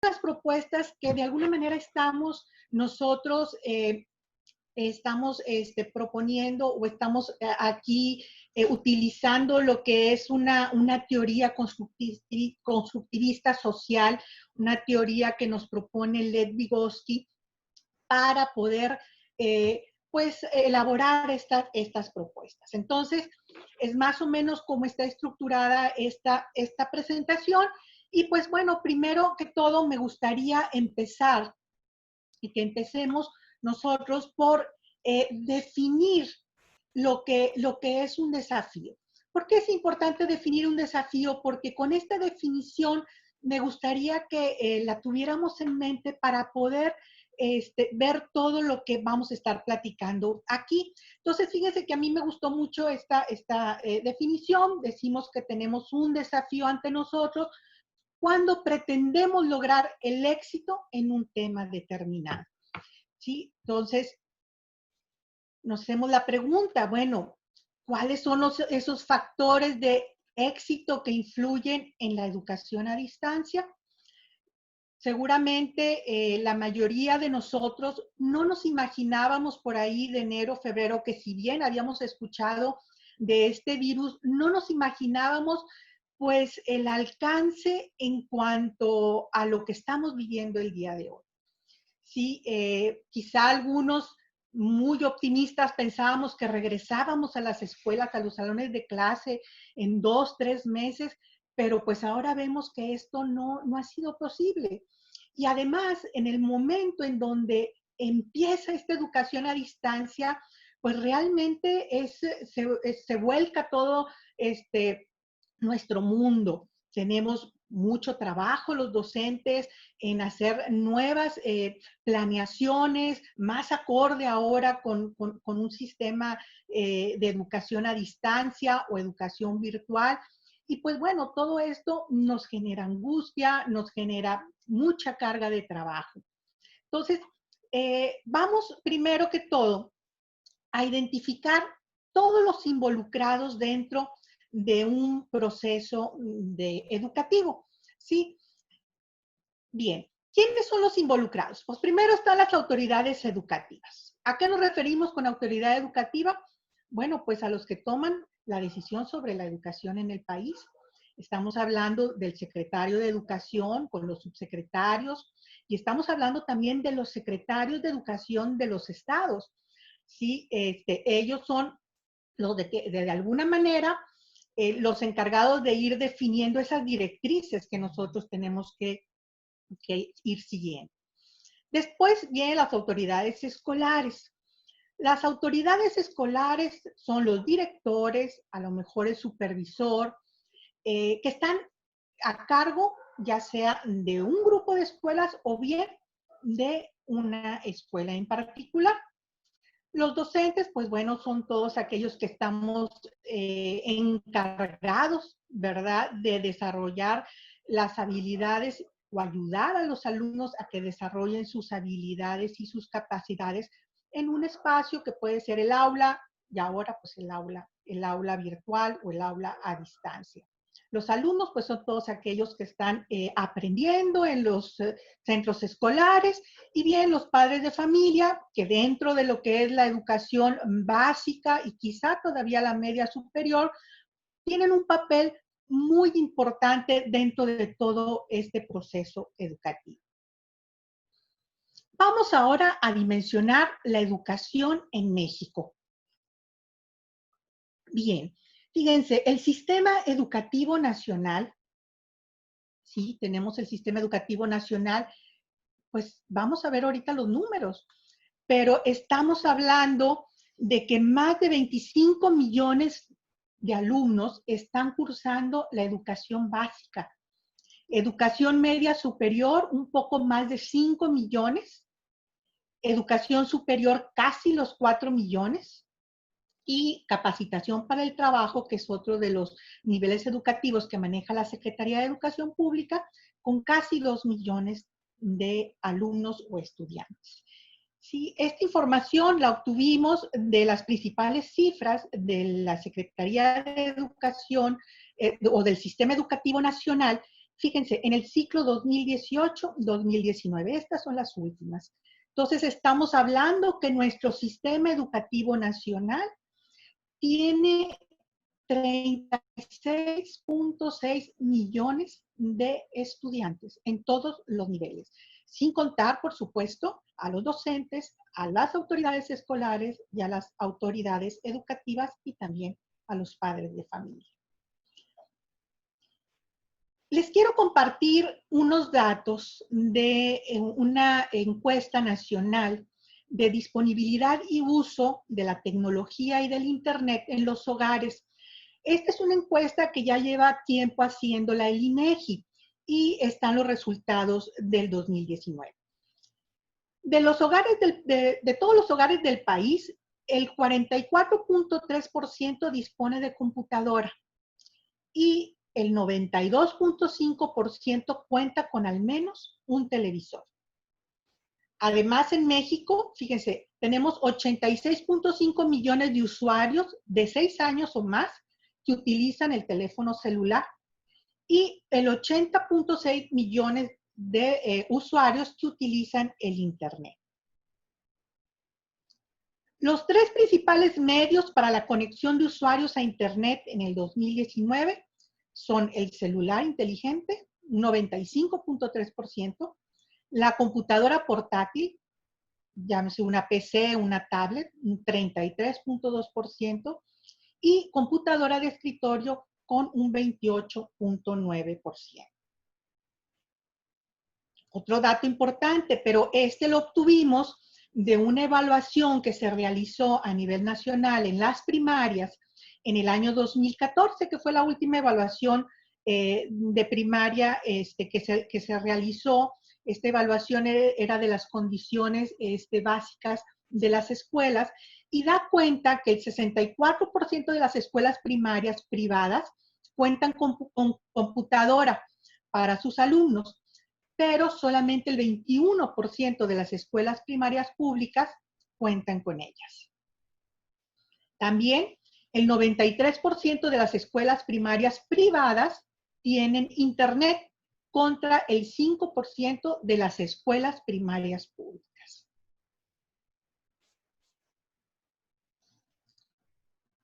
las propuestas que de alguna manera estamos nosotros estamos proponiendo o estamos aquí utilizando lo que es una teoría constructivista social, una teoría que nos propone Lev Vygotsky para poder pues elaborar estas propuestas. Entonces, es más o menos cómo está estructurada esta presentación. Y pues bueno, primero que todo me gustaría empezar y que empecemos nosotros por definir lo que es un desafío. ¿Por qué es importante definir un desafío? Porque con esta definición me gustaría que la tuviéramos en mente para poder ver todo lo que vamos a estar platicando aquí. Entonces, fíjense que a mí me gustó mucho esta definición. Decimos que tenemos un desafío ante nosotros cuando pretendemos lograr el éxito en un tema determinado. ¿Sí? Entonces, nos hacemos la pregunta, bueno, ¿cuáles son esos factores de éxito que influyen en la educación a distancia? Seguramente la mayoría de nosotros no nos imaginábamos por ahí de enero, febrero, que si bien habíamos escuchado de este virus, no nos imaginábamos pues el alcance en cuanto a lo que estamos viviendo el día de hoy. Sí, quizá algunos muy optimistas pensábamos que regresábamos a las escuelas, a los salones de clase en 2, 3 meses, pero pues ahora vemos que esto no ha sido posible. Y además, en el momento en donde empieza esta educación a distancia, pues realmente se vuelca todo nuestro mundo. Tenemos mucho trabajo los docentes en hacer nuevas planeaciones, más acorde ahora con un sistema de educación a distancia o educación virtual. Y pues bueno, todo esto nos genera angustia, nos genera mucha carga de trabajo. Entonces, vamos primero que todo a identificar todos los involucrados dentro de un proceso educativo. ¿Sí? Bien, ¿quiénes son los involucrados? Pues primero están las autoridades educativas. ¿A qué nos referimos con autoridad educativa? Bueno, pues a los que toman la decisión sobre la educación en el país. Estamos hablando del secretario de Educación con los subsecretarios y estamos hablando también de los secretarios de Educación de los estados. ¿Sí? Ellos son los de alguna manera los encargados de ir definiendo esas directrices que nosotros tenemos que ir siguiendo. Después vienen las autoridades escolares. Las autoridades escolares son los directores, a lo mejor el supervisor, que están a cargo ya sea de un grupo de escuelas o bien de una escuela en particular. Los docentes, pues bueno, son todos aquellos que estamos encargados, ¿verdad?, de desarrollar las habilidades o ayudar a los alumnos a que desarrollen sus habilidades y sus capacidades en un espacio que puede ser el aula y ahora pues el aula virtual o el aula a distancia. Los alumnos pues son todos aquellos que están aprendiendo en los centros escolares y bien los padres de familia que dentro de lo que es la educación básica y quizá todavía la media superior tienen un papel muy importante dentro de todo este proceso educativo. Vamos ahora a dimensionar la educación en México. Bien, fíjense, el sistema educativo nacional, sí, tenemos el sistema educativo nacional, pues vamos a ver ahorita los números, pero estamos hablando de que más de 25 millones de alumnos están cursando la educación básica. Educación media superior, un poco más de 5 millones. Educación superior, casi los 4 millones. Y capacitación para el trabajo, que es otro de los niveles educativos que maneja la Secretaría de Educación Pública, con casi 2 millones de alumnos o estudiantes. Sí, esta información la obtuvimos de las principales cifras de la Secretaría de Educación o del Sistema Educativo Nacional, Fíjense, en el ciclo 2018-2019, estas son las últimas. Entonces, estamos hablando que nuestro sistema educativo nacional tiene 36.6 millones de estudiantes en todos los niveles, sin contar, por supuesto, a los docentes, a las autoridades escolares y a las autoridades educativas y también a los padres de familia. Les quiero compartir unos datos de una encuesta nacional de disponibilidad y uso de la tecnología y del Internet en los hogares. Esta es una encuesta que ya lleva tiempo haciéndola el INEGI y están los resultados del 2019. De los hogares de todos los hogares del país, el 44.3% dispone de computadora y el 92.5% cuenta con al menos un televisor. Además, en México, fíjense, tenemos 86.5 millones de usuarios de 6 años o más que utilizan el teléfono celular y el 80.6 millones de usuarios que utilizan el Internet. Los tres principales medios para la conexión de usuarios a Internet en el 2019 son el celular inteligente, 95.3%, la computadora portátil, llámese una PC, una tablet, un 33.2%, y computadora de escritorio con un 28.9%. Otro dato importante, pero este lo obtuvimos de una evaluación que se realizó a nivel nacional en las primarias en el año 2014, que fue la última evaluación de primaria que se realizó. Esta evaluación era de las condiciones básicas de las escuelas y da cuenta que el 64% de las escuelas primarias privadas cuentan con computadora para sus alumnos, pero solamente el 21% de las escuelas primarias públicas cuentan con ellas. También el 93% de las escuelas primarias privadas tienen Internet contra el 5% de las escuelas primarias públicas.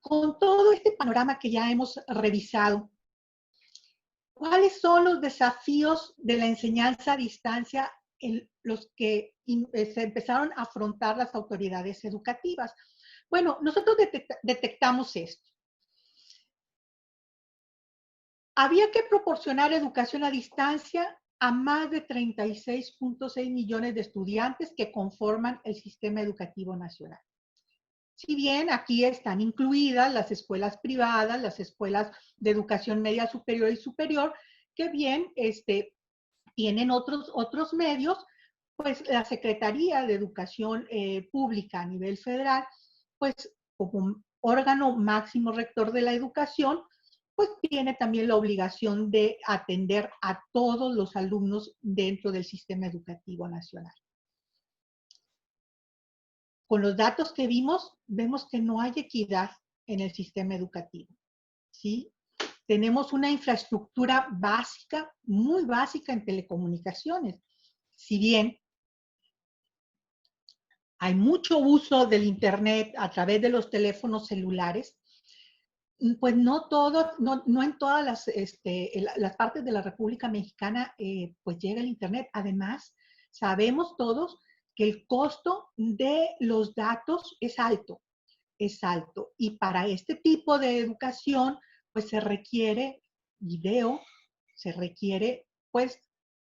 Con todo este panorama que ya hemos revisado, ¿cuáles son los desafíos de la enseñanza a distancia en los que se empezaron a afrontar las autoridades educativas? Bueno, nosotros detectamos esto. Había que proporcionar educación a distancia a más de 36.6 millones de estudiantes que conforman el sistema educativo nacional. Si bien aquí están incluidas las escuelas privadas, las escuelas de educación media superior y superior, que bien tienen otros medios, pues la Secretaría de Educación Pública a nivel federal, pues como un órgano máximo rector de la educación, pues tiene también la obligación de atender a todos los alumnos dentro del sistema educativo nacional. Con los datos que vemos que no hay equidad en el sistema educativo, ¿sí? Tenemos una infraestructura básica, muy básica en telecomunicaciones. Si bien hay mucho uso del Internet a través de los teléfonos celulares, pues no en todas las partes de la República Mexicana pues llega el Internet. Además, sabemos todos que el costo de los datos es alto. Y para este tipo de educación, pues se requiere video, se requiere pues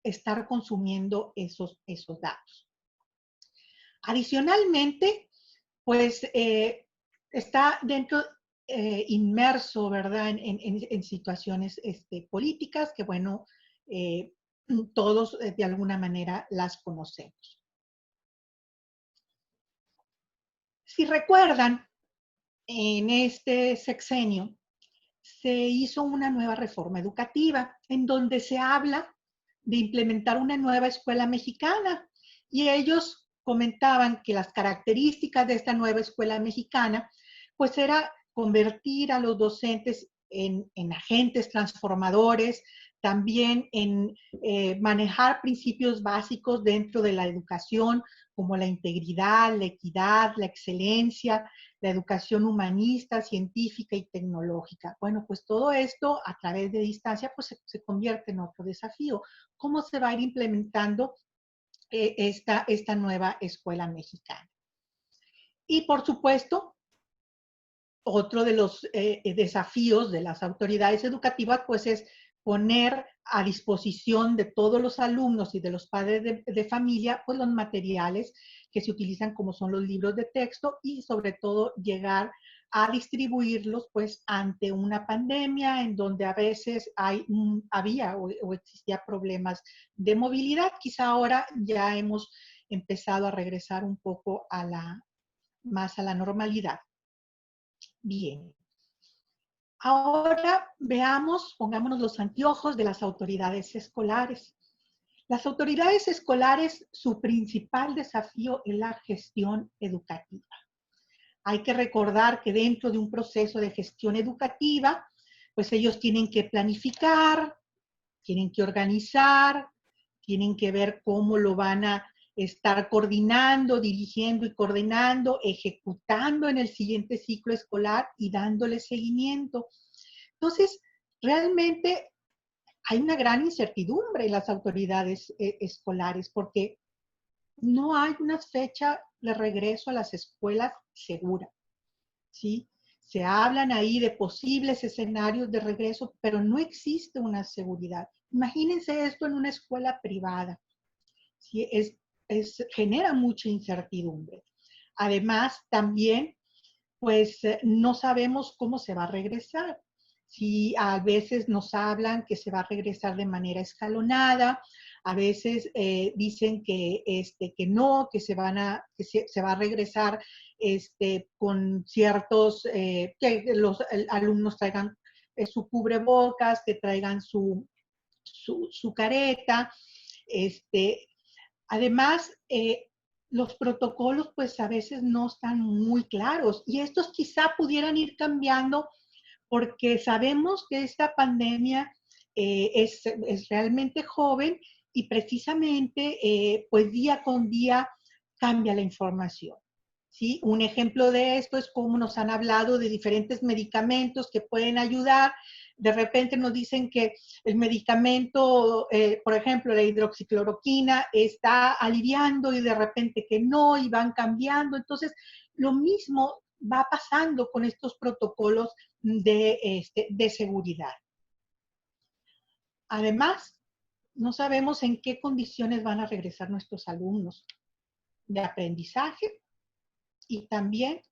estar consumiendo esos datos. Adicionalmente, pues está inmerso, ¿verdad?, en situaciones políticas que, bueno, todos de alguna manera las conocemos. Si recuerdan, en este sexenio se hizo una nueva reforma educativa en donde se habla de implementar una nueva escuela mexicana y ellos comentaban que las características de esta nueva escuela mexicana pues era convertir a los docentes en agentes transformadores también en manejar principios básicos dentro de la educación, como la integridad, la equidad, la excelencia, la educación humanista, científica y tecnológica. Bueno, pues todo esto a través de distancia pues se convierte en otro desafío. ¿Cómo se va a ir implementando esta nueva escuela mexicana? Y por supuesto, otro de los desafíos de las autoridades educativas, pues es poner a disposición de todos los alumnos y de los padres de familia, pues los materiales que se utilizan como son los libros de texto y sobre todo llegar a distribuirlos pues ante una pandemia en donde a veces había o existía problemas de movilidad. Quizá ahora ya hemos empezado a regresar un poco más a la normalidad. Bien. Ahora veamos, pongámonos los anteojos de las autoridades escolares. Las autoridades escolares, su principal desafío es la gestión educativa. Hay que recordar que dentro de un proceso de gestión educativa, pues ellos tienen que planificar, tienen que organizar, tienen que ver cómo lo van a estar coordinando, dirigiendo y coordinando, ejecutando en el siguiente ciclo escolar y dándole seguimiento. Entonces, realmente hay una gran incertidumbre en las autoridades escolares porque no hay una fecha de regreso a las escuelas segura, ¿sí? Se hablan ahí de posibles escenarios de regreso, pero no existe una seguridad. Imagínense esto en una escuela privada, ¿sí? Genera mucha incertidumbre. Además, también, pues no sabemos cómo se va a regresar. Si a veces nos hablan que se va a regresar de manera escalonada, a veces dicen que no, que se va a regresar con ciertos, que los alumnos traigan su cubrebocas, que traigan su careta. Este, Además, los protocolos pues a veces no están muy claros y estos quizá pudieran ir cambiando porque sabemos que esta pandemia es realmente joven y precisamente pues día con día cambia la información. ¿Sí? Un ejemplo de esto es cómo nos han hablado de diferentes medicamentos que pueden ayudar. De repente nos dicen que el medicamento, por ejemplo, la hidroxicloroquina, está aliviando y de repente que no, y van cambiando. Entonces, lo mismo va pasando con estos protocolos de seguridad. Además, no sabemos en qué condiciones van a regresar nuestros alumnos de aprendizaje y también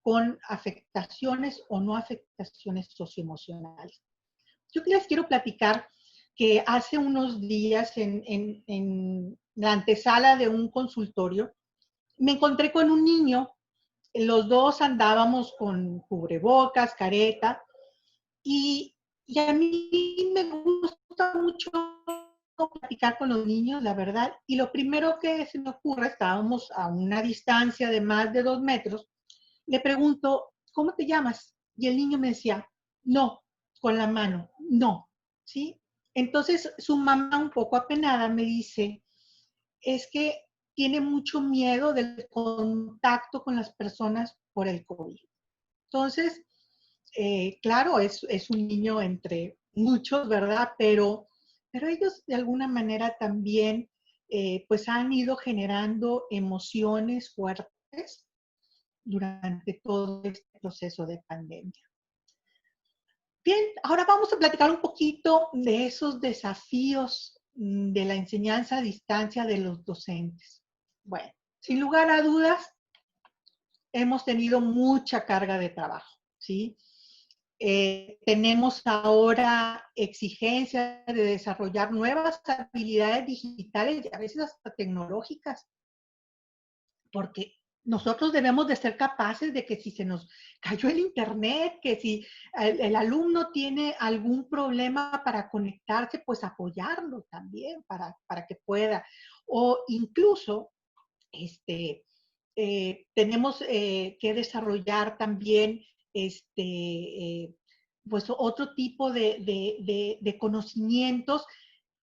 con afectaciones o no afectaciones socioemocionales. Yo les quiero platicar que hace unos días en la antesala de un consultorio me encontré con un niño. Los dos andábamos con cubrebocas, careta, y a mí me gusta mucho platicar con los niños, la verdad, y lo primero que se me ocurre, estábamos a una distancia de más de 2 metros, le pregunto, ¿cómo te llamas? Y el niño me decía, no, con la mano, no, ¿sí? Entonces su mamá, un poco apenada, me dice, es que tiene mucho miedo del contacto con las personas por el COVID. Entonces, claro, es un niño entre muchos, ¿verdad? Pero ellos de alguna manera también pues han ido generando emociones fuertes durante todo este proceso de pandemia. Bien, ahora vamos a platicar un poquito de esos desafíos de la enseñanza a distancia de los docentes. Bueno, sin lugar a dudas, hemos tenido mucha carga de trabajo, ¿sí? Tenemos ahora exigencias de desarrollar nuevas habilidades digitales y a veces hasta tecnológicas, porque nosotros debemos de ser capaces de que si se nos cayó el internet, que si el alumno tiene algún problema para conectarse, pues apoyarlo también para que pueda. O incluso, tenemos que desarrollar también pues otro tipo de conocimientos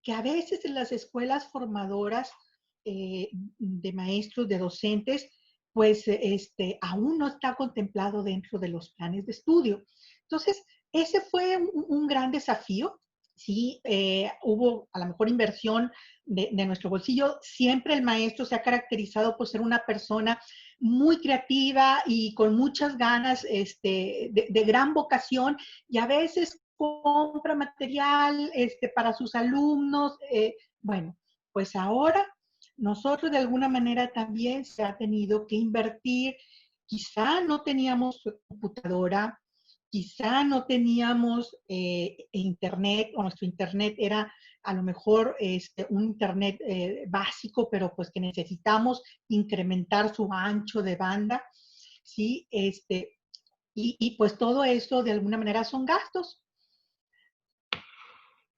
que a veces en las escuelas formadoras de maestros, de docentes, pues aún no está contemplado dentro de los planes de estudio. Entonces, ese fue un gran desafío. Sí, hubo a lo mejor inversión de nuestro bolsillo. Siempre el maestro se ha caracterizado por ser una persona muy creativa y con muchas ganas, de gran vocación, y a veces compra material para sus alumnos. Bueno, pues ahora nosotros de alguna manera también se ha tenido que invertir. Quizá no teníamos computadora, quizá no teníamos internet, o nuestro internet era a lo mejor un internet básico, pero pues que necesitamos incrementar su ancho de banda, ¿sí? Y pues todo eso de alguna manera son gastos.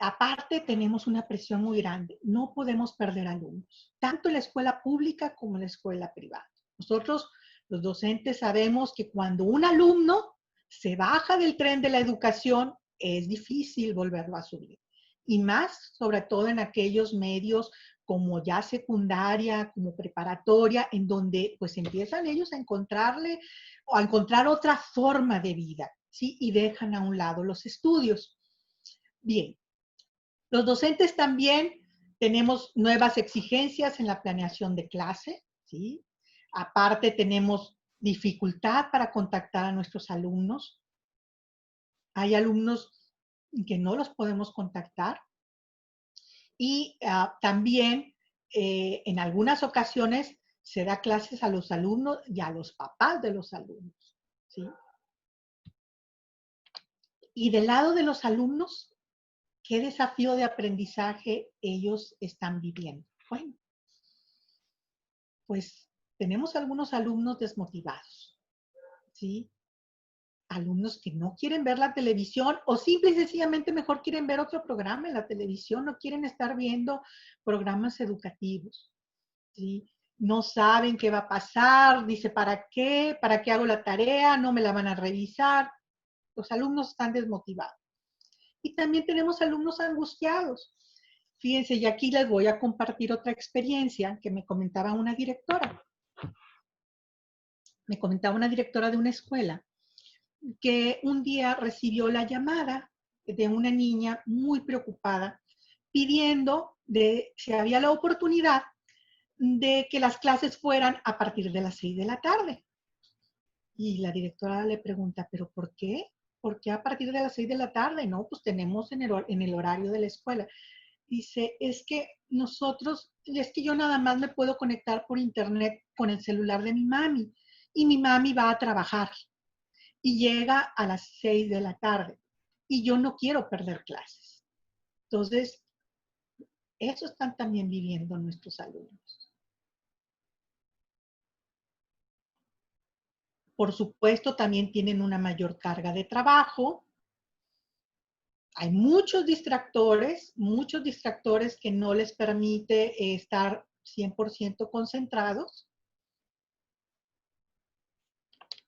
Aparte, tenemos una presión muy grande. No podemos perder alumnos, tanto en la escuela pública como en la escuela privada. Nosotros, los docentes, sabemos que cuando un alumno se baja del tren de la educación, es difícil volverlo a subir. Y más, sobre todo en aquellos medios como ya secundaria, como preparatoria, en donde pues empiezan ellos a encontrarle o a encontrar otra forma de vida, ¿sí? Y dejan a un lado los estudios. Bien, los docentes también tenemos nuevas exigencias en la planeación de clase, ¿sí? Aparte tenemos dificultad para contactar a nuestros alumnos. Hay alumnos que no los podemos contactar y también en algunas ocasiones se da clases a los alumnos y a los papás de los alumnos, ¿sí? Y del lado de los alumnos, ¿qué desafío de aprendizaje ellos están viviendo? Bueno, pues tenemos algunos alumnos desmotivados, ¿sí? Alumnos que no quieren ver la televisión o simple y sencillamente mejor quieren ver otro programa en la televisión, no quieren estar viendo programas educativos, ¿sí? No saben qué va a pasar, dice, ¿para qué? ¿Para qué hago la tarea? No me la van a revisar. Los alumnos están desmotivados. Y también tenemos alumnos angustiados. Fíjense, y aquí les voy a compartir otra experiencia que me comentaba una directora. Me comentaba una directora de una escuela que un día recibió la llamada de una niña muy preocupada pidiendo de si había la oportunidad de que las clases fueran a partir de las 6 de la tarde. Y la directora le pregunta, ¿pero por qué? ¿Por qué a partir de las 6 de la tarde? No, pues tenemos en el horario de la escuela. Dice, es que yo nada más me puedo conectar por internet con el celular de mi mami y mi mami va a trabajar y llega a las 6 de la tarde y yo no quiero perder clases. Entonces, eso están también viviendo nuestros alumnos. Por supuesto, también tienen una mayor carga de trabajo. Hay muchos distractores que no les permite estar 100% concentrados.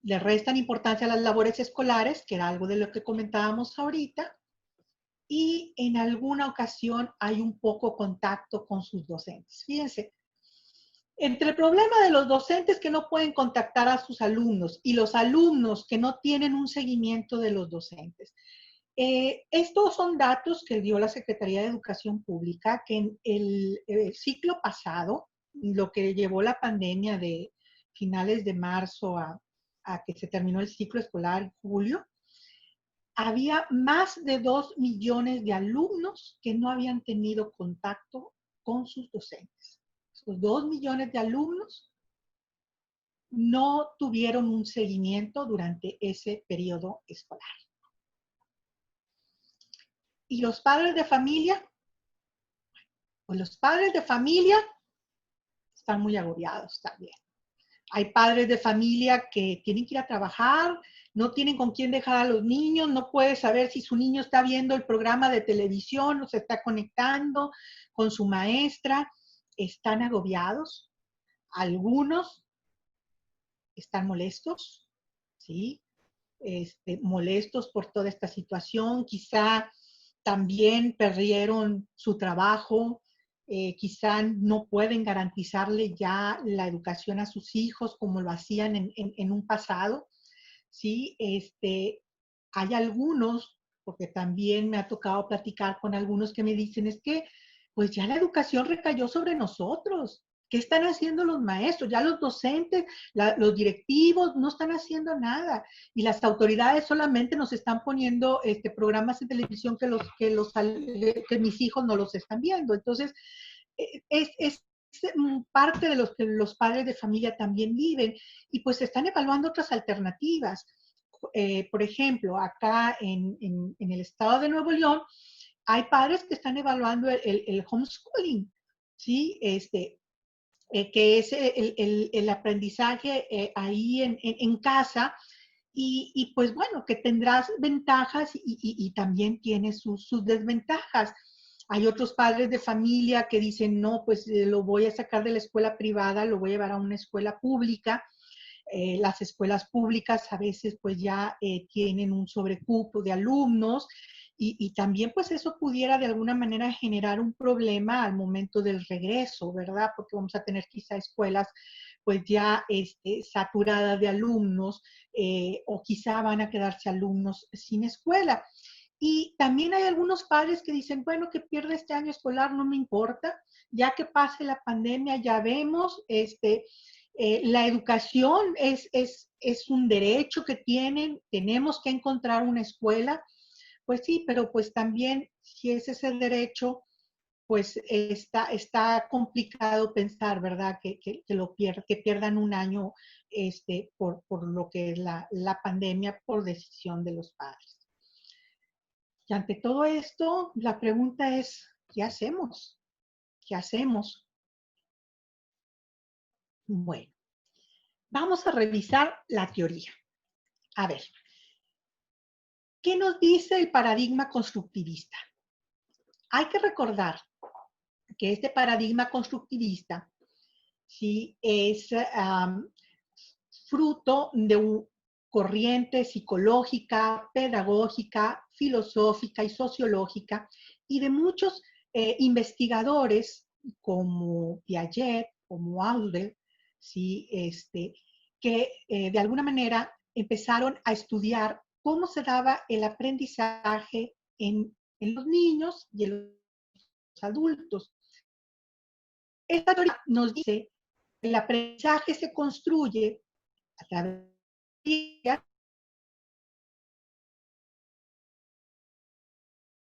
Le restan importancia a las labores escolares, que era algo de lo que comentábamos ahorita, y en alguna ocasión hay un poco contacto con sus docentes. Fíjense, entre el problema de los docentes que no pueden contactar a sus alumnos y los alumnos que no tienen un seguimiento de los docentes. Estos son datos que dio la Secretaría de Educación Pública, que en el ciclo pasado, lo que llevó la pandemia de finales de marzo a que se terminó el ciclo escolar en julio, había más de 2 millones de alumnos que no habían tenido contacto con sus docentes. Esos 2 millones de alumnos no tuvieron un seguimiento durante ese periodo escolar. ¿Y los padres de familia? Pues los padres de familia están muy agobiados también. Hay padres de familia que tienen que ir a trabajar, no tienen con quién dejar a los niños, no puede saber si su niño está viendo el programa de televisión o se está conectando con su maestra. Están agobiados. Algunos están molestos, ¿sí? molestos por toda esta situación, quizá también perdieron su trabajo, quizá no pueden garantizarle ya la educación a sus hijos como lo hacían en un pasado, ¿sí? Hay algunos, porque también me ha tocado platicar con algunos que me dicen, es que pues ya la educación recayó sobre nosotros. ¿Qué están haciendo los maestros? Ya los docentes, los directivos no están haciendo nada. Y las autoridades solamente nos están poniendo programas de televisión que mis hijos no los están viendo. Entonces, es parte de los que los padres de familia también viven y pues están evaluando otras alternativas. Por ejemplo, acá en el estado de Nuevo León, hay padres que están evaluando el homeschooling, ¿sí? Que es el aprendizaje ahí en casa y, pues bueno, que tendrás ventajas y también tiene sus desventajas. Hay otros padres de familia que dicen, no, pues lo voy a sacar de la escuela privada, lo voy a llevar a una escuela pública. Las escuelas públicas a veces pues ya tienen un sobrecupo de alumnos y también pues eso pudiera de alguna manera generar un problema al momento del regreso, ¿verdad? Porque vamos a tener quizá escuelas pues ya saturadas de alumnos o quizá van a quedarse alumnos sin escuela. Y también hay algunos padres que dicen, bueno, que pierda este año escolar, no me importa, ya que pase la pandemia, ya vemos, la educación es un derecho que tienen, tenemos que encontrar una escuela, pues sí, pero pues también si ese es el derecho, pues está complicado pensar, ¿verdad? Que pierdan un año por lo que es la pandemia por decisión de los padres. Y ante todo esto, la pregunta es, ¿qué hacemos? ¿Qué hacemos? Bueno, vamos a revisar la teoría. A ver, ¿qué nos dice el paradigma constructivista? Hay que recordar que este paradigma constructivista sí, es fruto de una corriente psicológica, pedagógica, filosófica y sociológica y de muchos investigadores como Piaget, como Ausubel, ¿sí? Que de alguna manera empezaron a estudiar cómo se daba el aprendizaje en los niños y en los adultos. Esta teoría nos dice que el aprendizaje se construye a través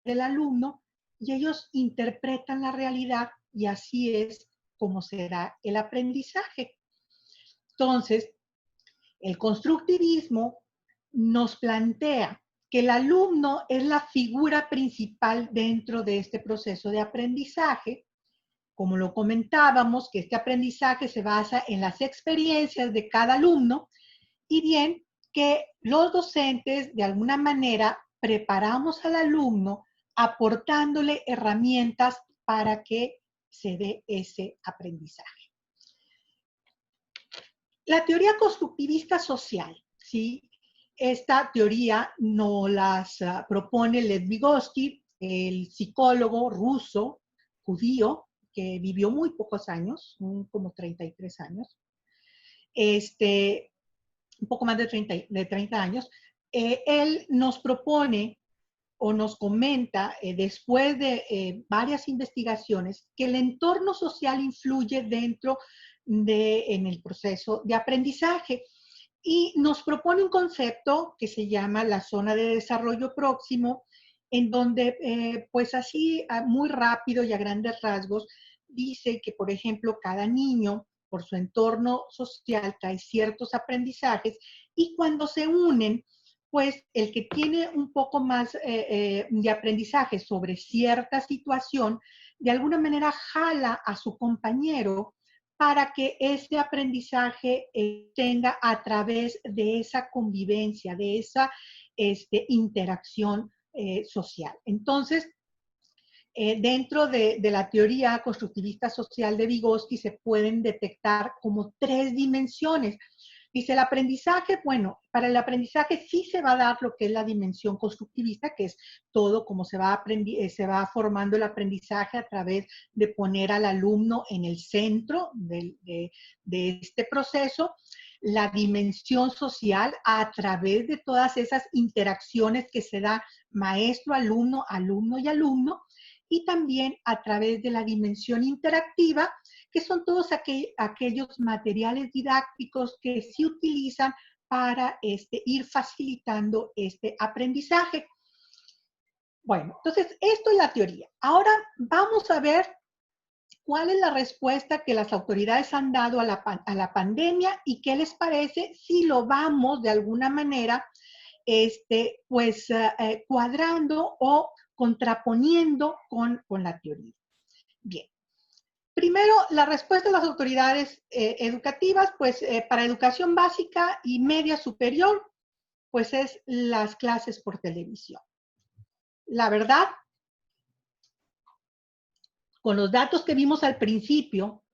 del alumno y ellos interpretan la realidad y así es como se da el aprendizaje. Entonces, el constructivismo nos plantea que el alumno es la figura principal dentro de este proceso de aprendizaje. Como lo comentábamos, que este aprendizaje se basa en las experiencias de cada alumno y bien que los docentes de alguna manera preparamos al alumno aportándole herramientas para que se dé ese aprendizaje. La teoría constructivista social, ¿sí? Esta teoría nos las propone Lev Vygotsky, el psicólogo ruso, judío, que vivió muy pocos años, como 33 años, un poco más de 30 años, él nos propone o nos comenta, después de varias investigaciones, que el entorno social influye en el proceso de aprendizaje y nos propone un concepto que se llama la zona de desarrollo próximo, en donde, pues así, muy rápido y a grandes rasgos, dice que, por ejemplo, cada niño, por su entorno social, trae ciertos aprendizajes y cuando se unen, pues el que tiene un poco más de aprendizaje sobre cierta situación, de alguna manera jala a su compañero para que ese aprendizaje tenga a través de esa convivencia, de esa interacción social. Entonces, dentro de la teoría constructivista social de Vygotsky se pueden detectar como tres dimensiones. Dice, el aprendizaje, bueno, para el aprendizaje sí se va a dar lo que es la dimensión constructivista, que es todo como se va formando el aprendizaje a través de poner al alumno en el centro de este proceso. La dimensión social a través de todas esas interacciones que se da maestro, alumno, alumno y alumno, y también a través de la dimensión interactiva, que son todos aquellos materiales didácticos que se utilizan para ir facilitando este aprendizaje. Bueno, entonces esto es la teoría. Ahora vamos a ver cuál es la respuesta que las autoridades han dado a la pandemia y qué les parece si lo vamos de alguna manera cuadrando o contraponiendo con la teoría. Bien. Primero, la respuesta de las autoridades educativas, pues para educación básica y media superior, pues es las clases por televisión. La verdad, con los datos que vimos al principio,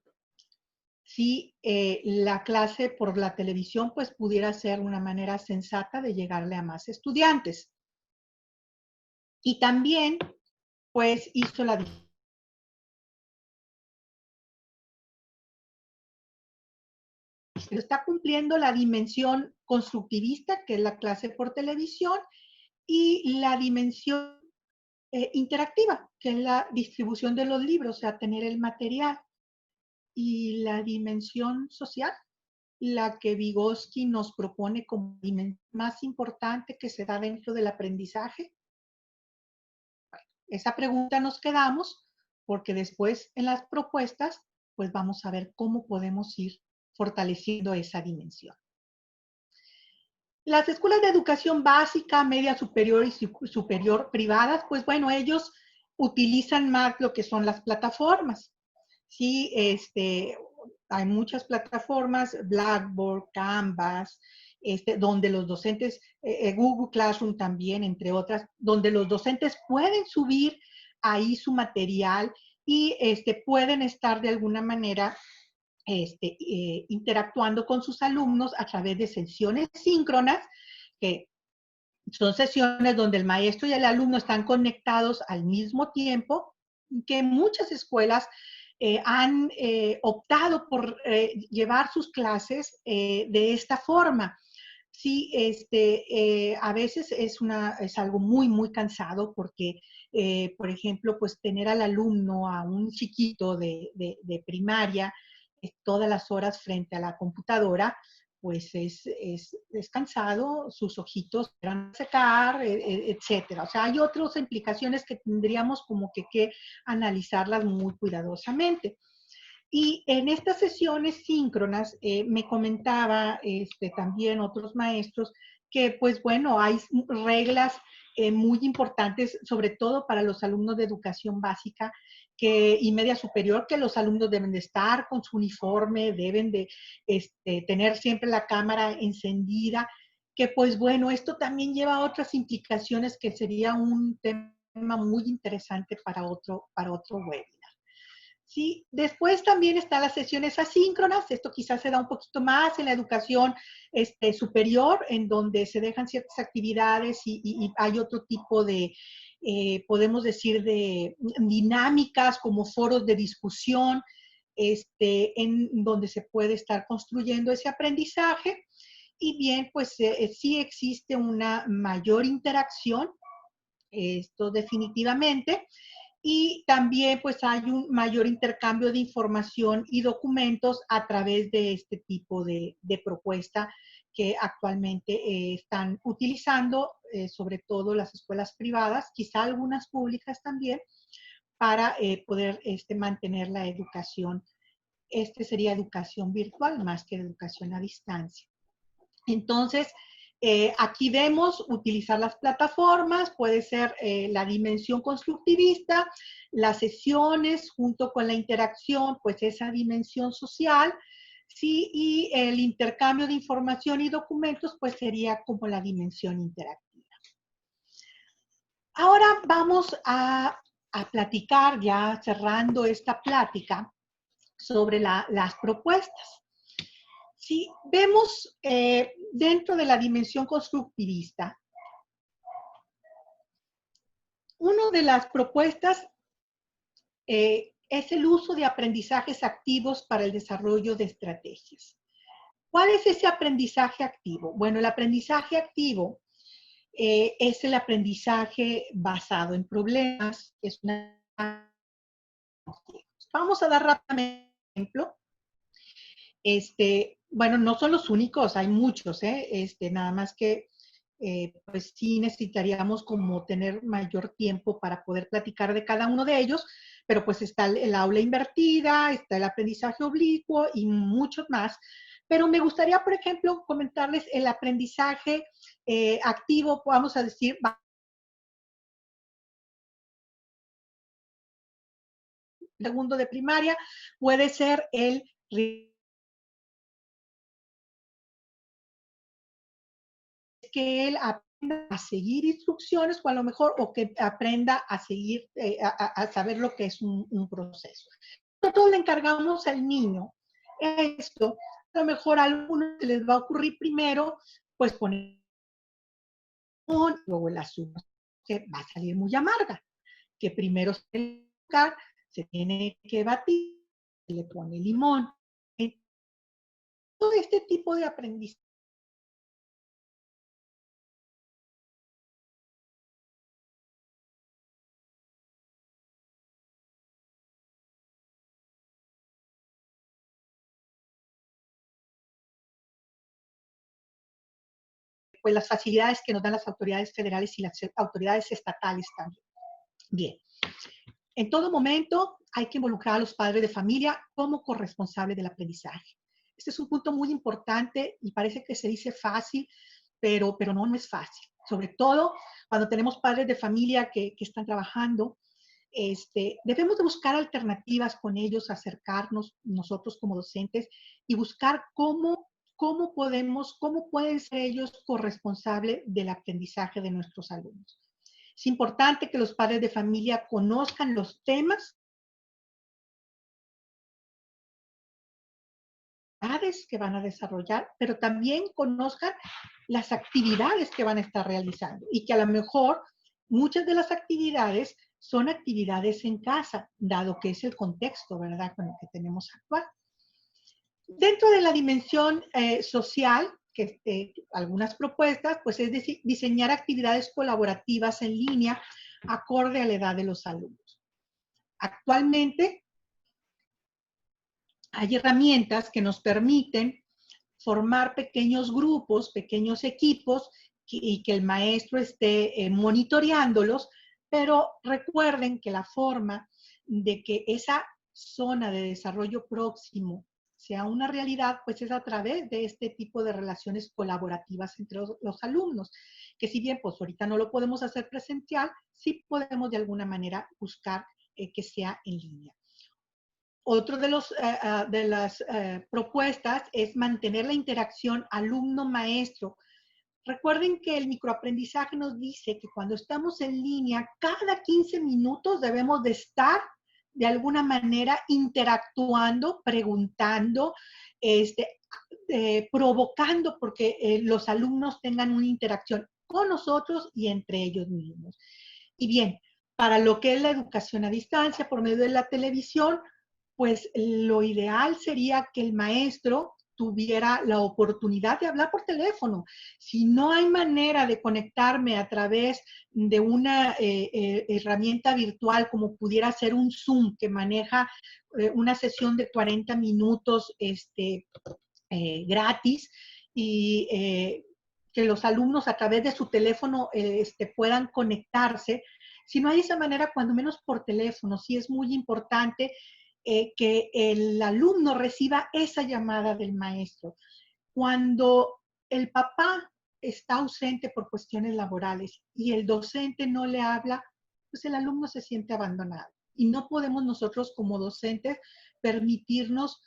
si la clase por la televisión pues pudiera ser una manera sensata de llegarle a más estudiantes. Y también pues hizo la diferencia. Está cumpliendo la dimensión constructivista, que es la clase por televisión, y la dimensión interactiva, que es la distribución de los libros, o sea, tener el material. Y la dimensión social, la que Vygotsky nos propone como dimensión más importante que se da dentro del aprendizaje. Bueno, esa pregunta nos quedamos porque después en las propuestas pues vamos a ver cómo podemos ir fortaleciendo esa dimensión. Las escuelas de educación básica, media superior y superior privadas, pues bueno, ellos utilizan más lo que son las plataformas. Sí, hay muchas plataformas, Blackboard, Canvas, donde los docentes, Google Classroom también, entre otras, donde los docentes pueden subir ahí su material y pueden estar de alguna manera interactuando con sus alumnos a través de sesiones síncronas, que son sesiones donde el maestro y el alumno están conectados al mismo tiempo, que muchas escuelas han optado por llevar sus clases de esta forma. Sí, a veces es algo muy, muy cansado porque, por ejemplo, pues tener al alumno, a un chiquito de primaria, todas las horas frente a la computadora, pues es cansado, sus ojitos van a secar, etcétera. O sea, hay otras implicaciones que tendríamos como que analizarlas muy cuidadosamente. Y en estas sesiones síncronas me comentaba también otros maestros que pues bueno, hay reglas muy importantes, sobre todo para los alumnos de educación básica y media superior, que los alumnos deben de estar con su uniforme, deben de tener siempre la cámara encendida, que pues bueno, esto también lleva a otras implicaciones que sería un tema muy interesante para otro webinar. Sí, después también están las sesiones asíncronas, esto quizás se da un poquito más en la educación superior, en donde se dejan ciertas actividades y hay otro tipo de, podemos decir, de dinámicas como foros de discusión, en donde se puede estar construyendo ese aprendizaje. Y bien, pues sí existe una mayor interacción, esto definitivamente, y también pues hay un mayor intercambio de información y documentos a través de este tipo de propuesta que actualmente están utilizando, sobre todo las escuelas privadas, quizá algunas públicas también, para poder mantener la educación. Sería educación virtual más que educación a distancia. Entonces, aquí vemos utilizar las plataformas, puede ser la dimensión constructivista, las sesiones junto con la interacción, pues esa dimensión social, sí, y el intercambio de información y documentos, pues sería como la dimensión interactiva. Ahora vamos a platicar, ya cerrando esta plática, sobre las propuestas. Si vemos dentro de la dimensión constructivista, una de las propuestas es el uso de aprendizajes activos para el desarrollo de estrategias. ¿Cuál es ese aprendizaje activo? Bueno, el aprendizaje activo es el aprendizaje basado en problemas. Vamos a dar rápidamente un ejemplo. Bueno, no son los únicos, hay muchos, nada más que pues sí necesitaríamos como tener mayor tiempo para poder platicar de cada uno de ellos, pero pues está el aula invertida, está el aprendizaje oblicuo y muchos más. Pero me gustaría, por ejemplo, comentarles el aprendizaje activo, vamos a decir, segundo de primaria, puede ser el que él aprenda a seguir instrucciones o a lo mejor o que aprenda a seguir, a saber lo que es un proceso. Nosotros le encargamos al niño esto, a lo mejor a algunos les va a ocurrir primero, pues poner limón, luego el azúcar, que va a salir muy amarga, que primero se tiene que batir, se le pone limón. Todo este tipo de aprendizaje pues las facilidades que nos dan las autoridades federales y las autoridades estatales también. Bien, en todo momento hay que involucrar a los padres de familia como corresponsables del aprendizaje. Este es un punto muy importante y parece que se dice fácil, pero no es fácil. Sobre todo cuando tenemos padres de familia que están trabajando, debemos de buscar alternativas con ellos, acercarnos nosotros como docentes y buscar cómo pueden ser ellos corresponsables del aprendizaje de nuestros alumnos. Es importante que los padres de familia conozcan los temas que van a desarrollar, pero también conozcan las actividades que van a estar realizando y que a lo mejor muchas de las actividades son actividades en casa, dado que es el contexto, ¿verdad?, con el que tenemos actual. Dentro de la dimensión social, que algunas propuestas, pues es diseñar actividades colaborativas en línea acorde a la edad de los alumnos. Actualmente hay herramientas que nos permiten formar pequeños grupos, pequeños equipos y que el maestro esté monitoreándolos, pero recuerden que la forma de que esa zona de desarrollo próximo sea una realidad, pues es a través de este tipo de relaciones colaborativas entre los alumnos, que si bien pues ahorita no lo podemos hacer presencial, sí podemos de alguna manera buscar que sea en línea. Otro de las propuestas es mantener la interacción alumno-maestro. Recuerden que el microaprendizaje nos dice que cuando estamos en línea, cada 15 minutos debemos de estar de alguna manera interactuando, preguntando, provocando porque los alumnos tengan una interacción con nosotros y entre ellos mismos. Y bien, para lo que es la educación a distancia por medio de la televisión, pues lo ideal sería que el maestro tuviera la oportunidad de hablar por teléfono. Si no hay manera de conectarme a través de una herramienta virtual como pudiera ser un Zoom que maneja una sesión de 40 minutos gratis y que los alumnos a través de su teléfono puedan conectarse. Si no hay esa manera, cuando menos por teléfono, sí es muy importante que el alumno reciba esa llamada del maestro. Cuando el papá está ausente por cuestiones laborales y el docente no le habla, pues el alumno se siente abandonado. Y no podemos nosotros como docentes permitirnos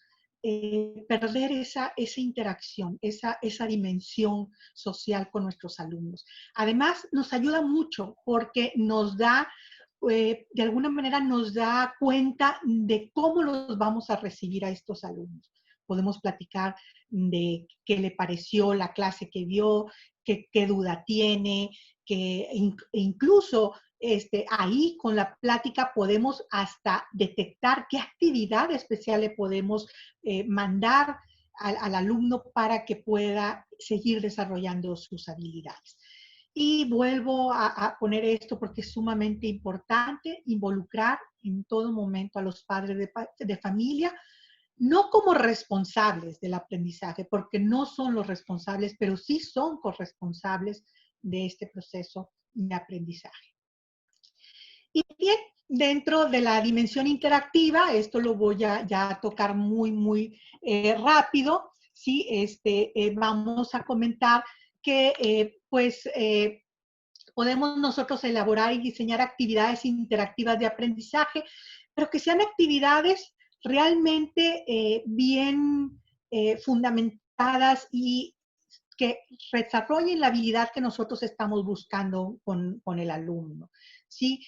perder esa interacción, esa dimensión social con nuestros alumnos. Además, nos ayuda mucho porque nos da de alguna manera nos da cuenta de cómo los vamos a recibir a estos alumnos. podemos platicar de qué le pareció la clase que vio, qué duda tiene, que incluso ahí con la plática podemos hasta detectar qué actividad especial le podemos mandar al alumno para que pueda seguir desarrollando sus habilidades. Y vuelvo a poner esto porque es sumamente importante involucrar en todo momento a los padres de familia, no como responsables del aprendizaje, porque no son los responsables, pero sí son corresponsables de este proceso de aprendizaje. Y bien, dentro de la dimensión interactiva, esto lo voy a tocar muy rápido, ¿sí? Vamos a comentar que podemos nosotros elaborar y diseñar actividades interactivas de aprendizaje, pero que sean actividades realmente bien fundamentadas y que desarrollen la habilidad que nosotros estamos buscando con el alumno. ¿Sí?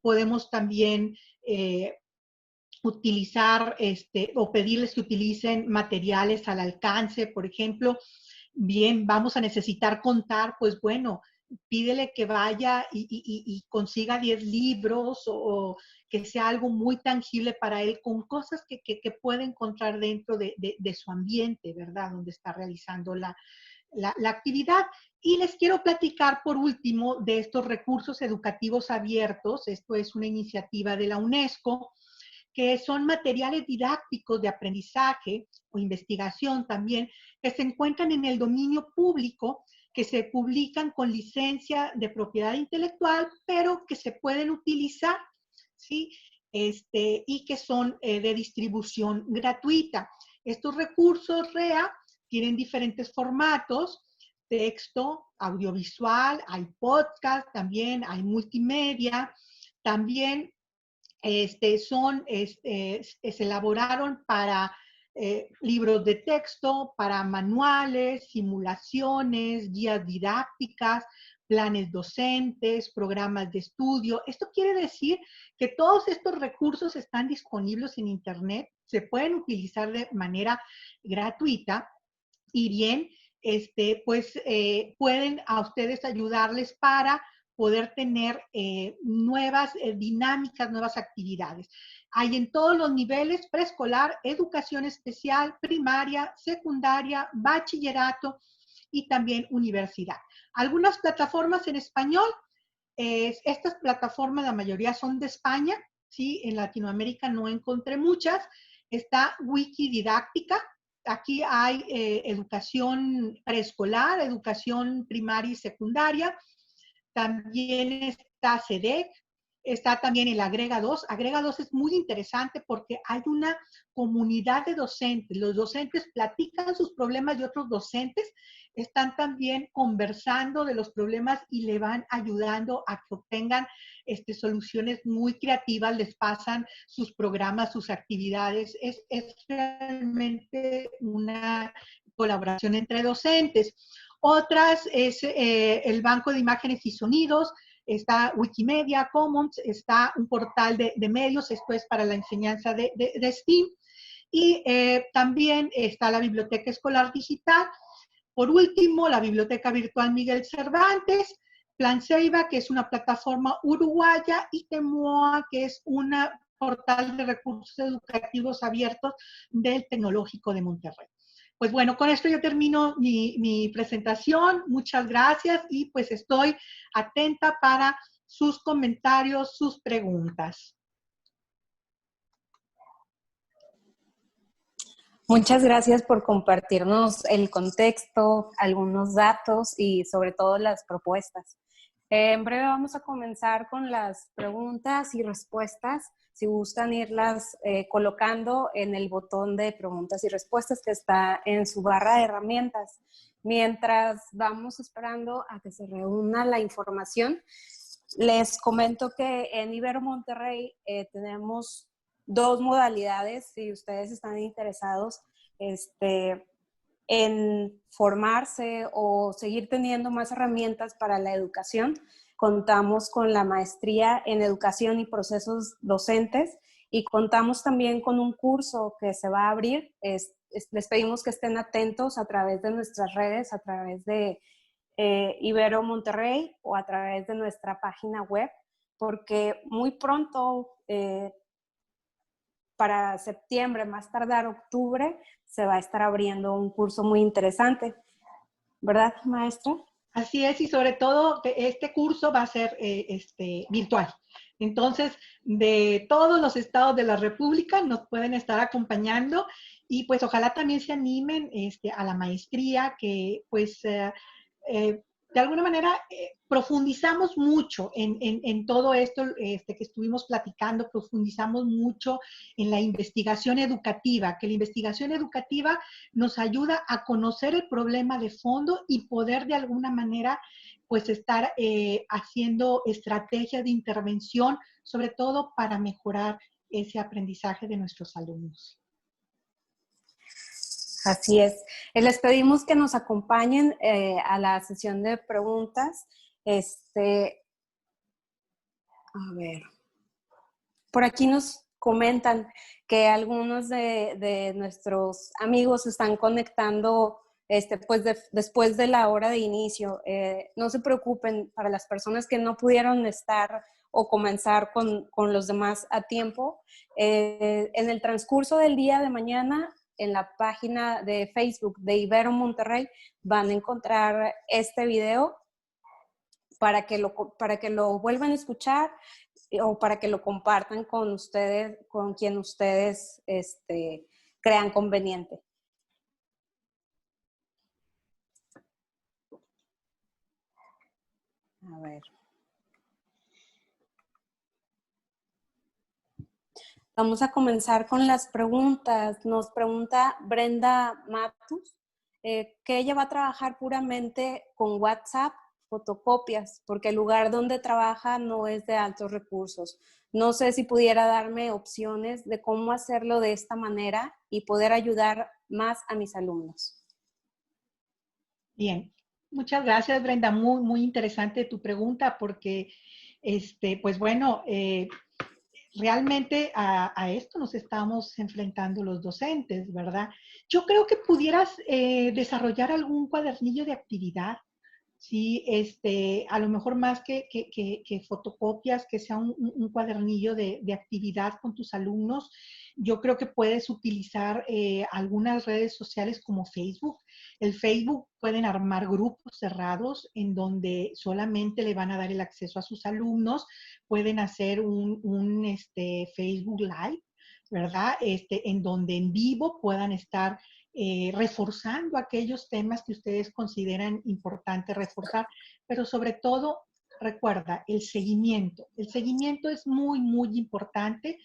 Podemos también utilizar o pedirles que utilicen materiales al alcance, por ejemplo, bien, vamos a necesitar contar, pues bueno, pídele que vaya y consiga 10 libros o que sea algo muy tangible para él con cosas que puede encontrar dentro de su ambiente, ¿verdad? Donde está realizando la actividad. Y les quiero platicar por último de estos recursos educativos abiertos. Esto es una iniciativa de la UNESCO, que son materiales didácticos de aprendizaje o investigación también, que se encuentran en el dominio público, que se publican con licencia de propiedad intelectual, pero que se pueden utilizar, ¿sí? Y que son de distribución gratuita. Estos recursos REA tienen diferentes formatos: texto, audiovisual, hay podcast también, hay multimedia, también se elaboraron para libros de texto, para manuales, simulaciones, guías didácticas, planes docentes, programas de estudio. Esto quiere decir que todos estos recursos están disponibles en Internet, se pueden utilizar de manera gratuita y bien, pueden a ustedes ayudarles para poder tener nuevas dinámicas, nuevas actividades. Hay en todos los niveles: preescolar, educación especial, primaria, secundaria, bachillerato y también universidad. Algunas plataformas en español, estas plataformas la mayoría son de España, ¿sí? En Latinoamérica no encontré muchas. Está Wikididáctica. Aquí hay educación preescolar, educación primaria y secundaria. También está CEDEC, está también el Agrega 2. Agrega 2 es muy interesante porque hay una comunidad de docentes. Los docentes platican sus problemas y otros docentes están también conversando de los problemas y le van ayudando a que obtengan soluciones muy creativas, les pasan sus programas, sus actividades. Es realmente una colaboración entre docentes. Otras es el Banco de Imágenes y Sonidos, está Wikimedia Commons, está un portal de medios, esto es para la enseñanza de STEAM, y también está la Biblioteca Escolar Digital. Por último, la Biblioteca Virtual Miguel Cervantes, Plan Ceiba, que es una plataforma uruguaya, y Temoa, que es un portal de recursos educativos abiertos del Tecnológico de Monterrey. Pues bueno, con esto yo termino mi presentación. Muchas gracias y pues estoy atenta para sus comentarios, sus preguntas. Muchas gracias por compartirnos el contexto, algunos datos y sobre todo las propuestas. En breve vamos a comenzar con las preguntas y respuestas. Si gustan irlas colocando en el botón de preguntas y respuestas que está en su barra de herramientas. Mientras vamos esperando a que se reúna la información, les comento que en Ibero Monterrey tenemos 2 modalidades, si ustedes están interesados en formarse o seguir teniendo más herramientas para la educación. Contamos con la maestría en educación y procesos docentes Y contamos también con un curso que se va a abrir. Les pedimos que estén atentos a través de nuestras redes, a través de Ibero Monterrey o a través de nuestra página web, porque muy pronto, para septiembre, más tardar octubre, se va a estar abriendo un curso muy interesante. ¿Verdad, maestra? Así es, y sobre todo que este curso va a ser virtual. Entonces, de todos los estados de la República nos pueden estar acompañando y pues ojalá también se animen a la maestría, que pues de alguna manera profundizamos mucho en todo esto que estuvimos platicando, profundizamos mucho en la investigación educativa, que la investigación educativa nos ayuda a conocer el problema de fondo y poder de alguna manera pues estar haciendo estrategias de intervención, sobre todo para mejorar ese aprendizaje de nuestros alumnos. Así es. Les pedimos que nos acompañen a la sesión de preguntas. A ver, por aquí nos comentan que algunos de nuestros amigos se están conectando pues después de la hora de inicio. No se preocupen, para las personas que no pudieron estar o comenzar con los demás a tiempo. En el transcurso del día de mañana, en la página de Facebook de Ibero Monterrey, van a encontrar este video para que lo vuelvan a escuchar o para que lo compartan con ustedes, con quien ustedes crean conveniente. A ver. Vamos a comenzar con las preguntas. Nos pregunta Brenda Matus que ella va a trabajar puramente con WhatsApp, fotocopias, porque el lugar donde trabaja no es de altos recursos. No sé si pudiera darme opciones de cómo hacerlo de esta manera y poder ayudar más a mis alumnos. Bien, muchas gracias, Brenda. Muy, muy interesante tu pregunta porque, pues bueno, realmente a esto nos estamos enfrentando los docentes, ¿verdad? Yo creo que pudieras desarrollar algún cuadernillo de actividad, ¿sí? A lo mejor más que fotocopias, que sea un cuadernillo de actividad con tus alumnos. Yo creo que puedes utilizar algunas redes sociales como Facebook. El Facebook pueden armar grupos cerrados en donde solamente le van a dar el acceso a sus alumnos. Pueden hacer un Facebook Live, ¿verdad? En donde en vivo puedan estar reforzando aquellos temas que ustedes consideran importante reforzar, pero sobre todo, recuerda, el seguimiento. El seguimiento es muy, muy importante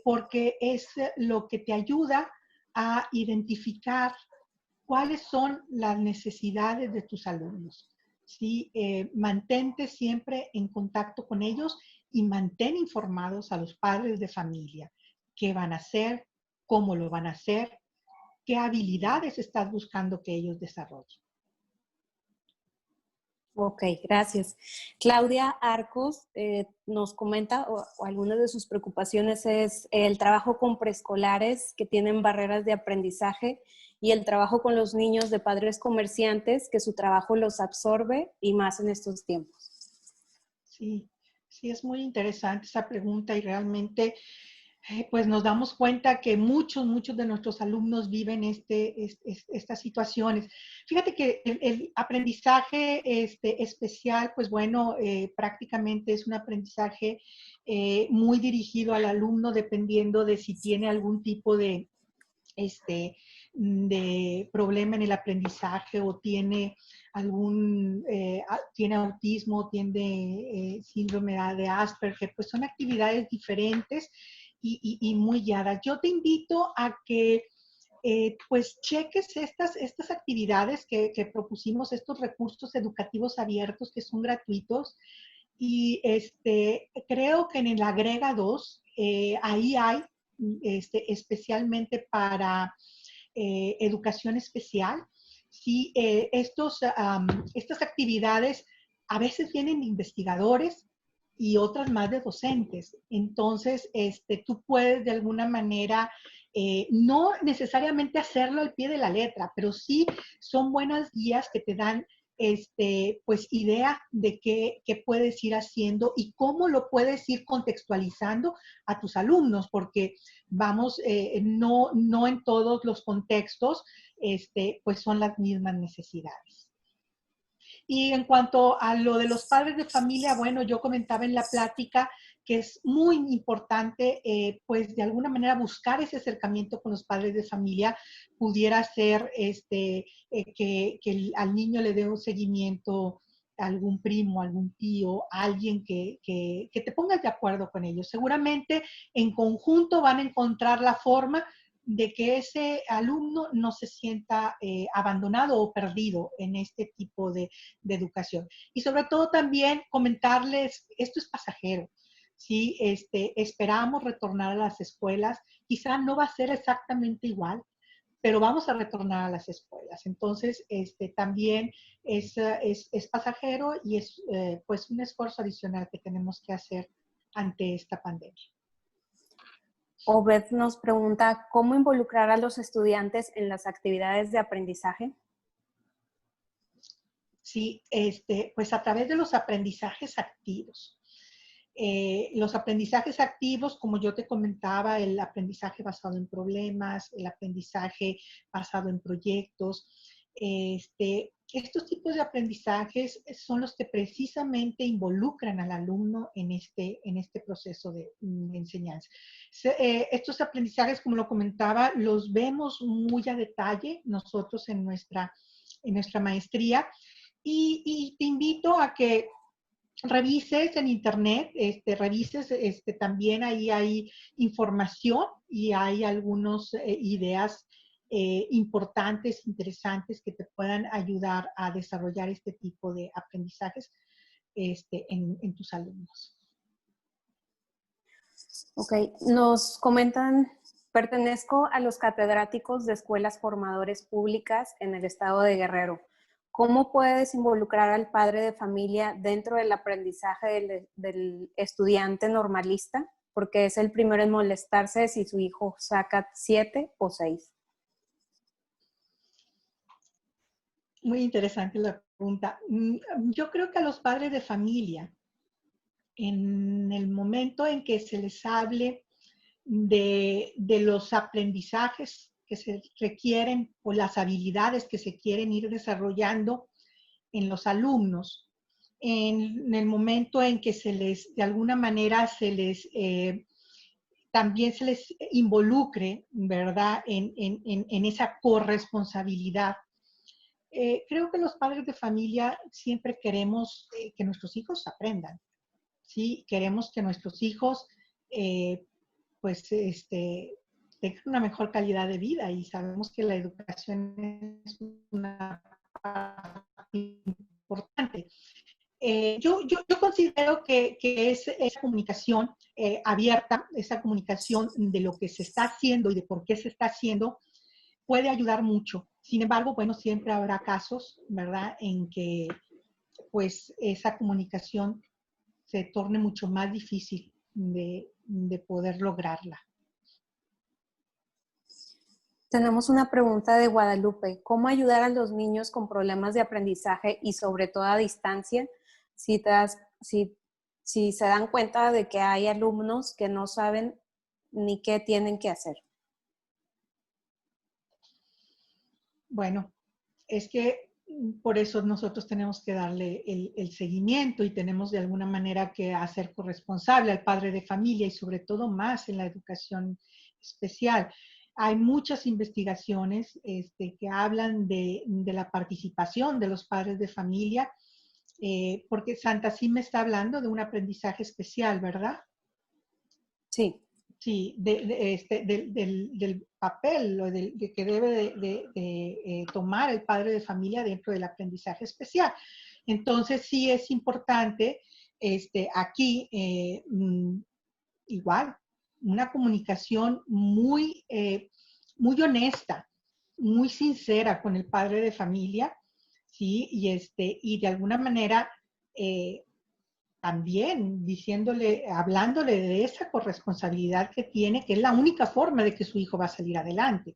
porque es lo que te ayuda a identificar cuáles son las necesidades de tus alumnos. ¿Sí? Mantente siempre en contacto con ellos y mantén informados a los padres de familia. ¿Qué van a hacer? ¿Cómo lo van a hacer? ¿Qué habilidades estás buscando que ellos desarrollen? Ok, gracias. Claudia Arcos nos comenta, o alguna de sus preocupaciones es el trabajo con preescolares que tienen barreras de aprendizaje y el trabajo con los niños de padres comerciantes que su trabajo los absorbe y más en estos tiempos. Sí, sí, es muy interesante esa pregunta y realmente pues nos damos cuenta que muchos de nuestros alumnos viven estas situaciones. Fíjate que el aprendizaje especial, pues bueno, prácticamente es un aprendizaje muy dirigido al alumno dependiendo de si tiene algún tipo de problema en el aprendizaje o tiene tiene autismo, tiene síndrome de Asperger, pues son actividades diferentes y muy guiadas. Yo te invito a que pues cheques estas actividades que propusimos, estos recursos educativos abiertos que son gratuitos. Y creo que en el Agrega 2, ahí hay especialmente para educación especial. Sí, estas actividades a veces vienen investigadores y otras más de docentes. Entonces, tú puedes de alguna manera, no necesariamente hacerlo al pie de la letra, pero sí son buenas guías que te dan pues idea de qué puedes ir haciendo y cómo lo puedes ir contextualizando a tus alumnos, porque vamos, no en todos los contextos, pues son las mismas necesidades. Y en cuanto a lo de los padres de familia, bueno, yo comentaba en la plática que es muy importante, pues de alguna manera buscar ese acercamiento con los padres de familia, pudiera ser al niño le dé un seguimiento a algún primo, algún tío, alguien que te pongas de acuerdo con ellos. Seguramente en conjunto van a encontrar la forma de que ese alumno no se sienta abandonado o perdido en este tipo de educación. Y sobre todo también comentarles, esto es pasajero, ¿sí? Esperamos retornar a las escuelas, quizá no va a ser exactamente igual, pero vamos a retornar a las escuelas. Entonces, también es pasajero y es pues un esfuerzo adicional que tenemos que hacer ante esta pandemia. Obed nos pregunta, ¿cómo involucrar a los estudiantes en las actividades de aprendizaje? Sí, pues a través de los aprendizajes activos. Los aprendizajes activos, como yo te comentaba, el aprendizaje basado en problemas, el aprendizaje basado en proyectos, estos tipos de aprendizajes son los que precisamente involucran al alumno en este proceso de enseñanza. Estos aprendizajes, como lo comentaba, los vemos muy a detalle nosotros en nuestra maestría y te invito a que revises en internet, revises, también ahí hay información y hay algunas ideas importantes, interesantes que te puedan ayudar a desarrollar este tipo de aprendizajes en tus alumnos. Ok, nos comentan, pertenezco a los catedráticos de escuelas formadores públicas en el estado de Guerrero. ¿Cómo puedes involucrar al padre de familia dentro del aprendizaje del estudiante normalista? Porque es el primero en molestarse si su hijo saca 7 o 6. Muy interesante la pregunta. Yo creo que a los padres de familia, en el momento en que se les hable de los aprendizajes que se requieren o las habilidades que se quieren ir desarrollando en los alumnos, en el momento en que de alguna manera también se les involucre, ¿verdad?, en esa corresponsabilidad. Creo que los padres de familia siempre queremos que nuestros hijos aprendan, ¿sí? Queremos que nuestros hijos pues tengan una mejor calidad de vida y sabemos que la educación es una parte importante. Yo considero que es esa comunicación abierta, esa comunicación de lo que se está haciendo y de por qué se está haciendo, puede ayudar mucho. Sin embargo, bueno, siempre habrá casos, ¿verdad?, en que pues esa comunicación se torne mucho más difícil de poder lograrla. Tenemos una pregunta de Guadalupe. ¿Cómo ayudar a los niños con problemas de aprendizaje y sobre todo a distancia si se dan cuenta de que hay alumnos que no saben ni qué tienen que hacer? Bueno, es que por eso nosotros tenemos que darle el seguimiento y tenemos de alguna manera que hacer corresponsable al padre de familia y sobre todo más en la educación especial. Hay muchas investigaciones que hablan de la participación de los padres de familia, porque Santa sí me está hablando de un aprendizaje especial, ¿verdad? Sí. Sí, del papel que debe de tomar el padre de familia dentro del aprendizaje especial. Entonces, sí es importante aquí igual una comunicación muy honesta, muy sincera con el padre de familia, ¿sí? Y de alguna manera también diciéndole, hablándole de esa corresponsabilidad que tiene, que es la única forma de que su hijo va a salir adelante.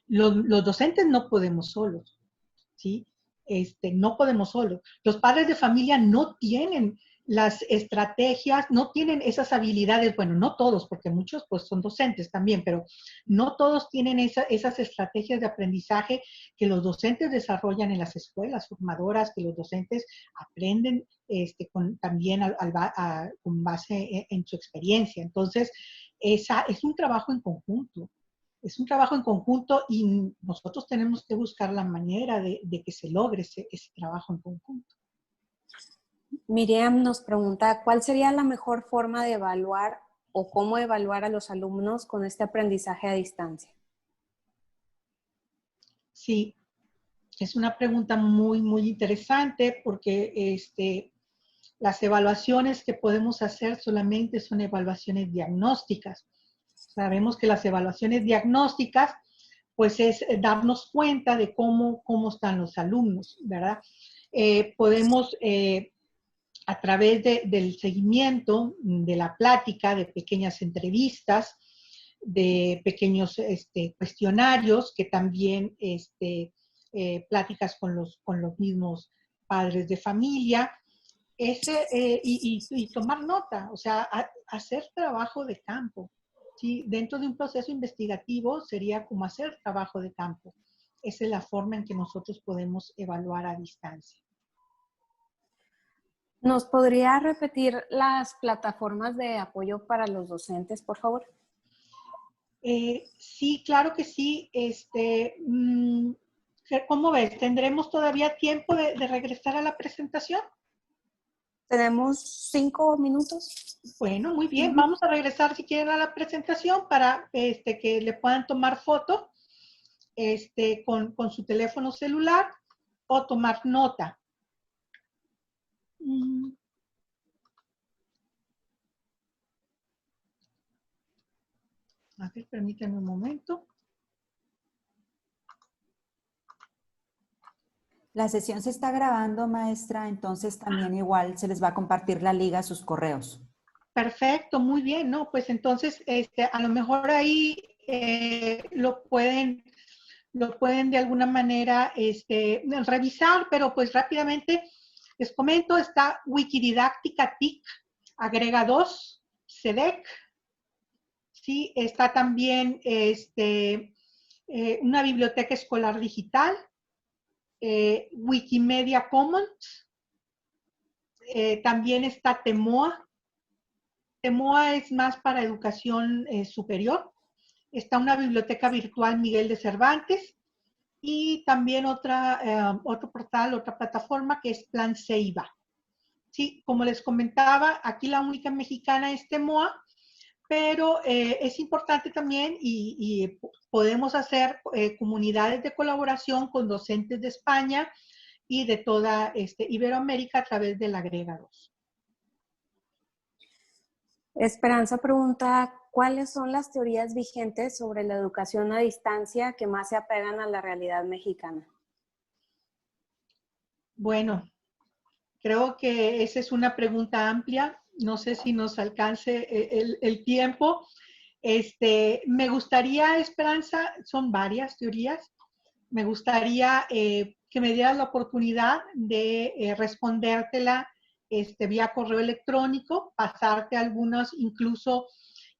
Los docentes no podemos solos, ¿sí? No podemos solos. Los padres de familia no tienen las estrategias, no tienen esas habilidades, bueno, no todos, porque muchos pues son docentes también, pero no todos tienen esas estrategias de aprendizaje que los docentes desarrollan en las escuelas formadoras, que los docentes aprenden también con base en su experiencia. Entonces, es un trabajo en conjunto. Es un trabajo en conjunto y nosotros tenemos que buscar la manera de que se logre ese trabajo en conjunto. Miriam nos pregunta, ¿cuál sería la mejor forma de evaluar o cómo evaluar a los alumnos con este aprendizaje a distancia? Sí, es una pregunta muy, muy interesante porque las evaluaciones que podemos hacer solamente son evaluaciones diagnósticas. Sabemos que las evaluaciones diagnósticas, pues es darnos cuenta de cómo están los alumnos, ¿verdad? Podemos, a través del seguimiento, de la plática, de pequeñas entrevistas, de pequeños cuestionarios, que también pláticas con los mismos padres de familia, y tomar nota, o sea, hacer trabajo de campo. ¿Sí? Dentro de un proceso investigativo sería como hacer trabajo de campo. Esa es la forma en que nosotros podemos evaluar a distancia. ¿Nos podría repetir las plataformas de apoyo para los docentes, por favor? Sí, claro que sí. ¿Cómo ves? ¿Tendremos todavía tiempo de regresar a la presentación? Tenemos 5 minutos. Bueno, muy bien. Vamos a regresar si quieren a la presentación para que le puedan tomar foto con su teléfono celular o tomar nota. A ver, permítanme un momento. La sesión se está grabando, maestra, entonces también igual se les va a compartir la liga a sus correos. Perfecto, muy bien, ¿no? Pues entonces, a lo mejor ahí lo pueden de alguna manera revisar, pero pues rápidamente les comento, está Wikididáctica TIC, agrega 2, SEDEC, ¿sí? Está también una biblioteca escolar digital, Wikimedia Commons, también está Temoa. Temoa es más para educación superior. Está una biblioteca virtual Miguel de Cervantes y también otro portal, otra plataforma que es Plan Ceiba. Sí, como les comentaba, aquí la única mexicana es Temoa, pero es importante también y podemos hacer comunidades de colaboración con docentes de España y de toda Iberoamérica a través del Agrega 2. Esperanza pregunta, ¿cuáles son las teorías vigentes sobre la educación a distancia que más se apegan a la realidad mexicana? Bueno, creo que esa es una pregunta amplia. No sé si nos alcance el tiempo. Me gustaría, Esperanza, son varias teorías. Me gustaría que me dieras la oportunidad de respondértela vía correo electrónico, pasarte algunas incluso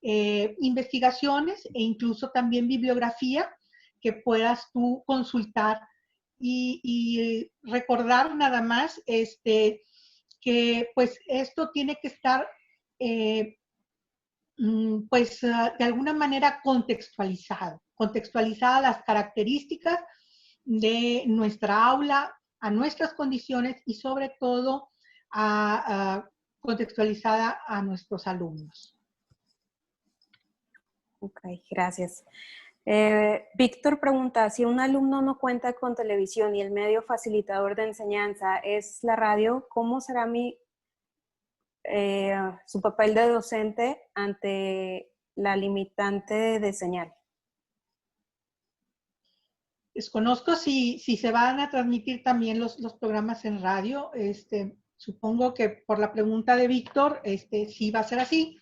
investigaciones e incluso también bibliografía que puedas tú consultar y recordar nada más que pues esto tiene que estar pues de alguna manera contextualizada las características de nuestra aula, a nuestras condiciones y sobre todo contextualizada a nuestros alumnos. Ok, gracias. Víctor pregunta, si un alumno no cuenta con televisión y el medio facilitador de enseñanza es la radio, ¿cómo será su papel de docente ante la limitante de señal? Desconozco si se van a transmitir también los programas en radio. Supongo que por la pregunta de Víctor, sí va a ser así.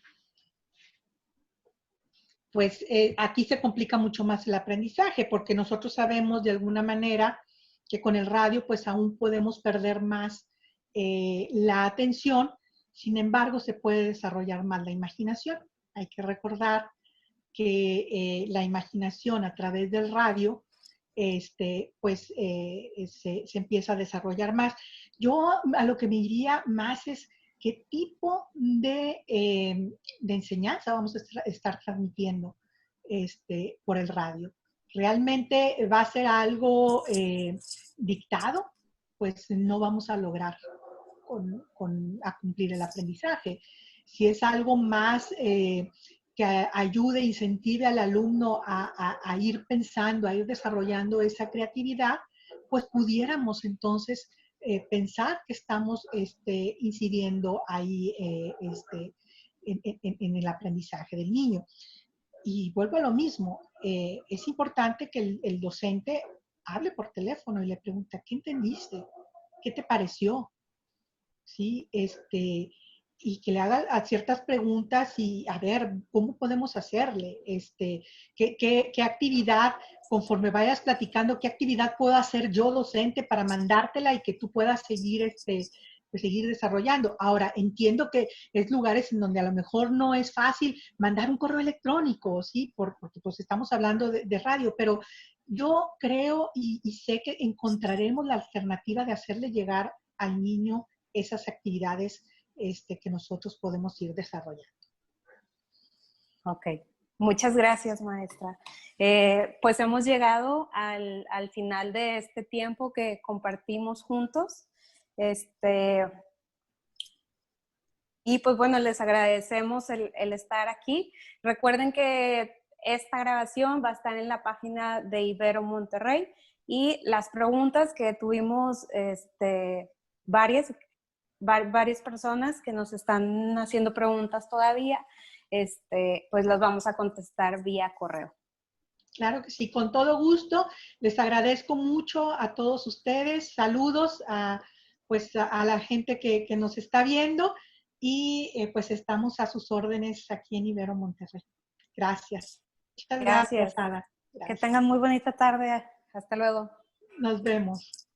Pues aquí se complica mucho más el aprendizaje, porque nosotros sabemos de alguna manera que con el radio pues aún podemos perder más la atención, sin embargo se puede desarrollar más la imaginación. Hay que recordar que la imaginación a través del radio pues se empieza a desarrollar más. Yo a lo que me iría más es qué tipo de enseñanza vamos a estar transmitiendo por el radio. ¿Realmente va a ser algo dictado? Pues no vamos a lograr a cumplir el aprendizaje. Si es algo más que ayude, incentive al alumno a ir pensando, a ir desarrollando esa creatividad, pues pudiéramos entonces pensar que estamos incidiendo ahí en el aprendizaje del niño. Y vuelvo a lo mismo, es importante que el docente hable por teléfono y le pregunta, ¿qué entendiste? ¿Qué te pareció? ¿Sí? Y que le haga a ciertas preguntas y a ver, ¿cómo podemos hacerle? ¿Qué actividad, conforme vayas platicando, qué actividad puedo hacer yo docente para mandártela y que tú puedas seguir, pues, seguir desarrollando? Ahora, entiendo que es lugares en donde a lo mejor no es fácil mandar un correo electrónico, ¿sí? Porque pues estamos hablando de radio, pero yo creo y sé que encontraremos la alternativa de hacerle llegar al niño esas actividades que nosotros podemos ir desarrollando. Ok, muchas gracias, maestra. Pues hemos llegado al final de este tiempo que compartimos juntos. Y pues bueno, les agradecemos el estar aquí. Recuerden que esta grabación va a estar en la página de Ibero Monterrey y las preguntas que tuvimos, varias personas que nos están haciendo preguntas todavía, pues las vamos a contestar vía correo. Claro que sí, con todo gusto. Les agradezco mucho a todos ustedes. Saludos pues a la gente que nos está viendo y pues estamos a sus órdenes aquí en Ibero Monterrey. Gracias. Muchas gracias, Gracias. Ada. Que Gracias. tengan muy bonita tarde. Hasta luego. Nos vemos.